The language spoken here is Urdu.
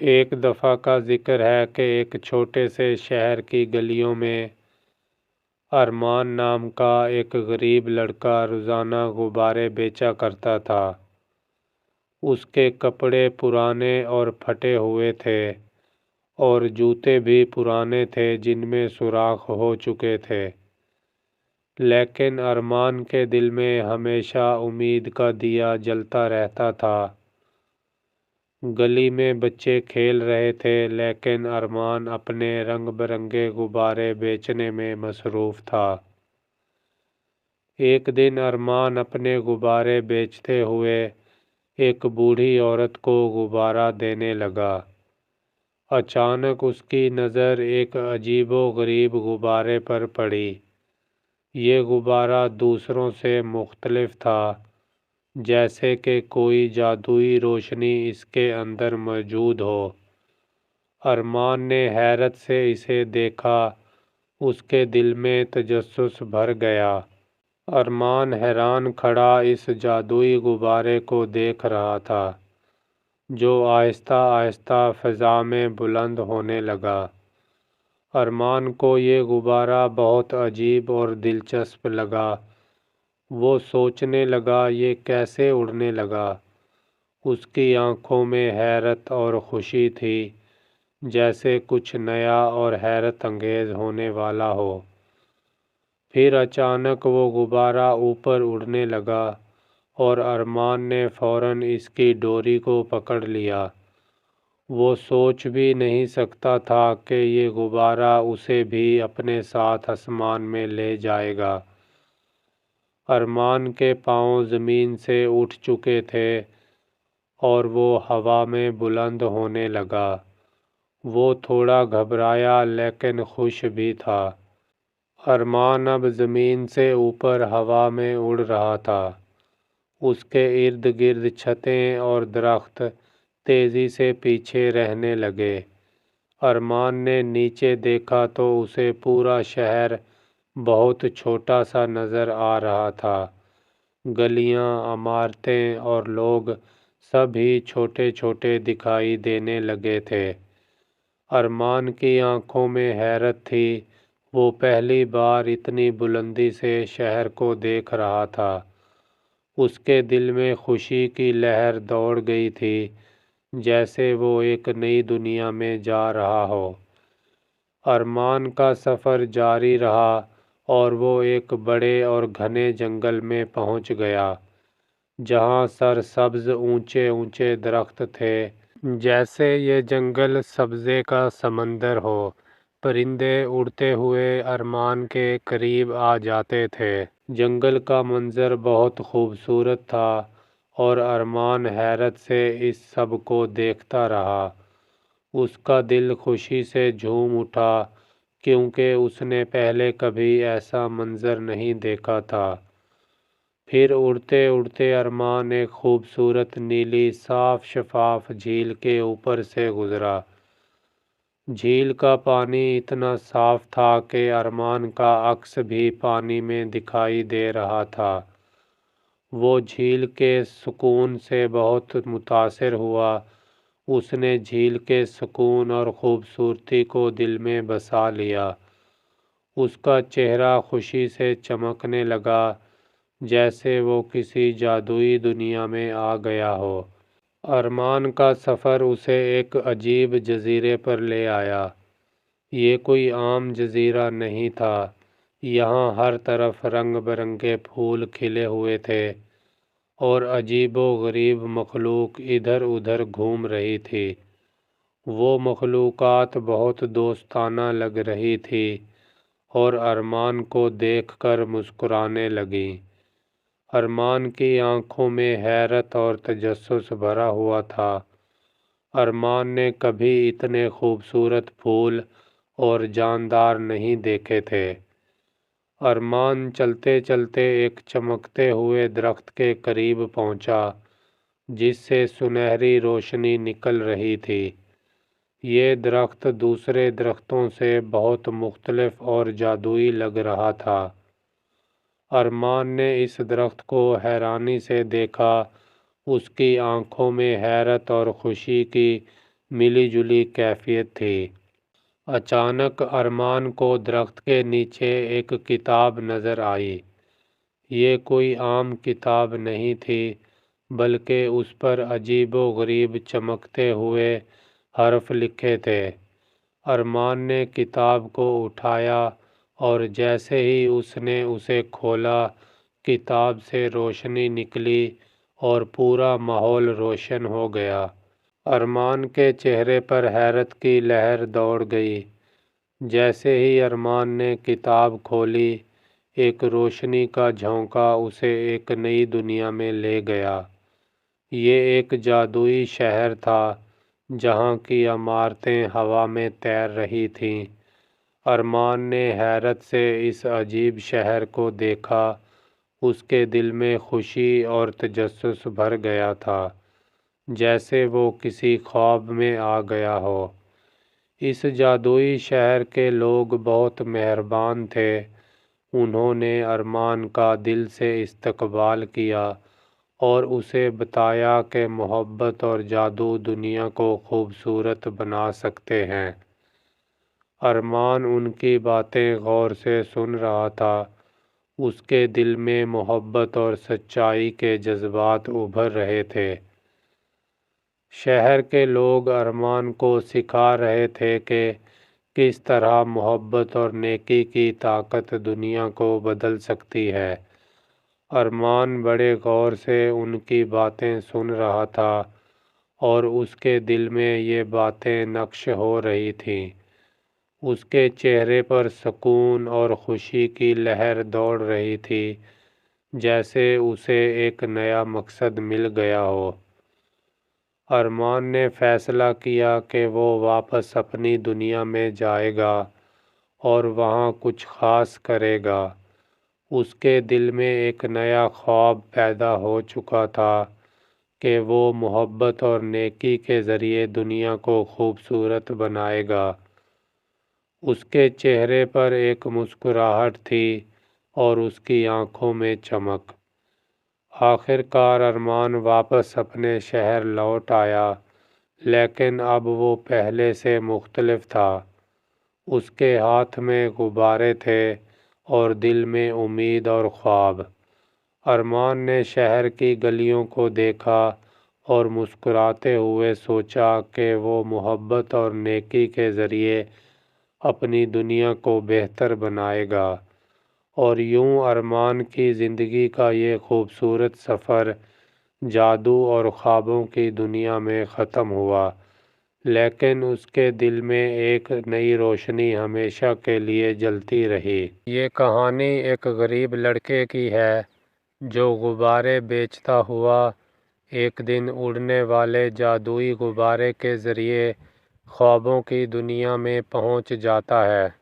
ایک دفعہ کا ذکر ہے کہ ایک چھوٹے سے شہر کی گلیوں میں ارمان نام کا ایک غریب لڑکا روزانہ غبارے بیچا کرتا تھا۔ اس کے کپڑے پرانے اور پھٹے ہوئے تھے اور جوتے بھی پرانے تھے جن میں سوراخ ہو چکے تھے، لیکن ارمان کے دل میں ہمیشہ امید کا دیا جلتا رہتا تھا۔ گلی میں بچے کھیل رہے تھے لیکن ارمان اپنے رنگ برنگے غبارے بیچنے میں مصروف تھا۔ ایک دن ارمان اپنے غبارے بیچتے ہوئے ایک بوڑھی عورت کو غبارہ دینے لگا۔ اچانک اس کی نظر ایک عجیب و غریب غبارے پر پڑی۔ یہ غبارہ دوسروں سے مختلف تھا، جیسے کہ کوئی جادوئی روشنی اس کے اندر موجود ہو۔ ارمان نے حیرت سے اسے دیکھا، اس کے دل میں تجسس بھر گیا۔ ارمان حیران کھڑا اس جادوئی غبارے کو دیکھ رہا تھا، جو آہستہ آہستہ فضا میں بلند ہونے لگا۔ ارمان کو یہ غبارہ بہت عجیب اور دلچسپ لگا۔ وہ سوچنے لگا یہ کیسے اڑنے لگا۔ اس کی آنکھوں میں حیرت اور خوشی تھی، جیسے کچھ نیا اور حیرت انگیز ہونے والا ہو۔ پھر اچانک وہ غبارہ اوپر اڑنے لگا اور ارمان نے فوراً اس کی ڈوری کو پکڑ لیا۔ وہ سوچ بھی نہیں سکتا تھا کہ یہ غبارہ اسے بھی اپنے ساتھ آسمان میں لے جائے گا۔ ارمان کے پاؤں زمین سے اٹھ چکے تھے اور وہ ہوا میں بلند ہونے لگا۔ وہ تھوڑا گھبرایا لیکن خوش بھی تھا۔ ارمان اب زمین سے اوپر ہوا میں اڑ رہا تھا۔ اس کے ارد گرد چھتیں اور درخت تیزی سے پیچھے رہنے لگے۔ ارمان نے نیچے دیکھا تو اسے پورا شہر بہت چھوٹا سا نظر آ رہا تھا۔ گلیاں، عمارتیں اور لوگ سب ہی چھوٹے چھوٹے دکھائی دینے لگے تھے۔ ارمان کی آنکھوں میں حیرت تھی، وہ پہلی بار اتنی بلندی سے شہر کو دیکھ رہا تھا۔ اس کے دل میں خوشی کی لہر دوڑ گئی تھی، جیسے وہ ایک نئی دنیا میں جا رہا ہو۔ ارمان کا سفر جاری رہا اور وہ ایک بڑے اور گھنے جنگل میں پہنچ گیا، جہاں سرسبز اونچے اونچے درخت تھے، جیسے یہ جنگل سبزے کا سمندر ہو۔ پرندے اڑتے ہوئے ارمان کے قریب آ جاتے تھے۔ جنگل کا منظر بہت خوبصورت تھا اور ارمان حیرت سے اس سب کو دیکھتا رہا۔ اس کا دل خوشی سے جھوم اٹھا کیونکہ اس نے پہلے کبھی ایسا منظر نہیں دیکھا تھا۔ پھر اڑتے اڑتے ارمان ایک خوبصورت نیلی صاف شفاف جھیل کے اوپر سے گزرا۔ جھیل کا پانی اتنا صاف تھا کہ ارمان کا عکس بھی پانی میں دکھائی دے رہا تھا۔ وہ جھیل کے سکون سے بہت متاثر ہوا۔ اس نے جھیل کے سکون اور خوبصورتی کو دل میں بسا لیا۔ اس کا چہرہ خوشی سے چمکنے لگا، جیسے وہ کسی جادوئی دنیا میں آ گیا ہو۔ ارمان کا سفر اسے ایک عجیب جزیرے پر لے آیا۔ یہ کوئی عام جزیرہ نہیں تھا۔ یہاں ہر طرف رنگ برنگے پھول کھلے ہوئے تھے اور عجیب و غریب مخلوق ادھر ادھر گھوم رہی تھی۔ وہ مخلوقات بہت دوستانہ لگ رہی تھی اور ارمان کو دیکھ کر مسکرانے لگیں۔ ارمان کی آنکھوں میں حیرت اور تجسس بھرا ہوا تھا۔ ارمان نے کبھی اتنے خوبصورت پھول اور جاندار نہیں دیکھے تھے۔ ارمان چلتے چلتے ایک چمکتے ہوئے درخت کے قریب پہنچا، جس سے سنہری روشنی نکل رہی تھی۔ یہ درخت دوسرے درختوں سے بہت مختلف اور جادوئی لگ رہا تھا۔ ارمان نے اس درخت کو حیرانی سے دیکھا۔ اس کی آنکھوں میں حیرت اور خوشی کی ملی جلی کیفیت تھی۔ اچانک ارمان کو درخت کے نیچے ایک کتاب نظر آئی۔ یہ کوئی عام کتاب نہیں تھی، بلکہ اس پر عجیب و غریب چمکتے ہوئے حرف لکھے تھے۔ ارمان نے کتاب کو اٹھایا اور جیسے ہی اس نے اسے کھولا، کتاب سے روشنی نکلی اور پورا ماحول روشن ہو گیا۔ ارمان کے چہرے پر حیرت کی لہر دوڑ گئی۔ جیسے ہی ارمان نے کتاب کھولی، ایک روشنی کا جھونکا اسے ایک نئی دنیا میں لے گیا۔ یہ ایک جادوئی شہر تھا، جہاں کی عمارتیں ہوا میں تیر رہی تھیں۔ ارمان نے حیرت سے اس عجیب شہر کو دیکھا۔ اس کے دل میں خوشی اور تجسس بھر گیا تھا، جیسے وہ کسی خواب میں آ گیا ہو۔ اس جادوئی شہر کے لوگ بہت مہربان تھے۔ انہوں نے ارمان کا دل سے استقبال کیا اور اسے بتایا کہ محبت اور جادو دنیا کو خوبصورت بنا سکتے ہیں۔ ارمان ان کی باتیں غور سے سن رہا تھا۔ اس کے دل میں محبت اور سچائی کے جذبات ابھر رہے تھے۔ شہر کے لوگ ارمان کو سکھا رہے تھے کہ کس طرح محبت اور نیکی کی طاقت دنیا کو بدل سکتی ہے۔ ارمان بڑے غور سے ان کی باتیں سن رہا تھا اور اس کے دل میں یہ باتیں نقش ہو رہی تھیں۔ اس کے چہرے پر سکون اور خوشی کی لہر دوڑ رہی تھی، جیسے اسے ایک نیا مقصد مل گیا ہو۔ ارمان نے فیصلہ کیا کہ وہ واپس اپنی دنیا میں جائے گا اور وہاں کچھ خاص کرے گا۔ اس کے دل میں ایک نیا خواب پیدا ہو چکا تھا کہ وہ محبت اور نیکی کے ذریعے دنیا کو خوبصورت بنائے گا۔ اس کے چہرے پر ایک مسکراہٹ تھی اور اس کی آنکھوں میں چمک۔ آخر کار ارمان واپس اپنے شہر لوٹ آیا، لیکن اب وہ پہلے سے مختلف تھا۔ اس کے ہاتھ میں غبارے تھے اور دل میں امید اور خواب۔ ارمان نے شہر کی گلیوں کو دیکھا اور مسکراتے ہوئے سوچا کہ وہ محبت اور نیکی کے ذریعے اپنی دنیا کو بہتر بنائے گا۔ اور یوں ارمان کی زندگی کا یہ خوبصورت سفر جادو اور خوابوں کی دنیا میں ختم ہوا، لیکن اس کے دل میں ایک نئی روشنی ہمیشہ کے لیے جلتی رہی۔ یہ کہانی ایک غریب لڑکے کی ہے جو غبارے بیچتا ہوا ایک دن اڑنے والے جادوئی غبارے کے ذریعے خوابوں کی دنیا میں پہنچ جاتا ہے۔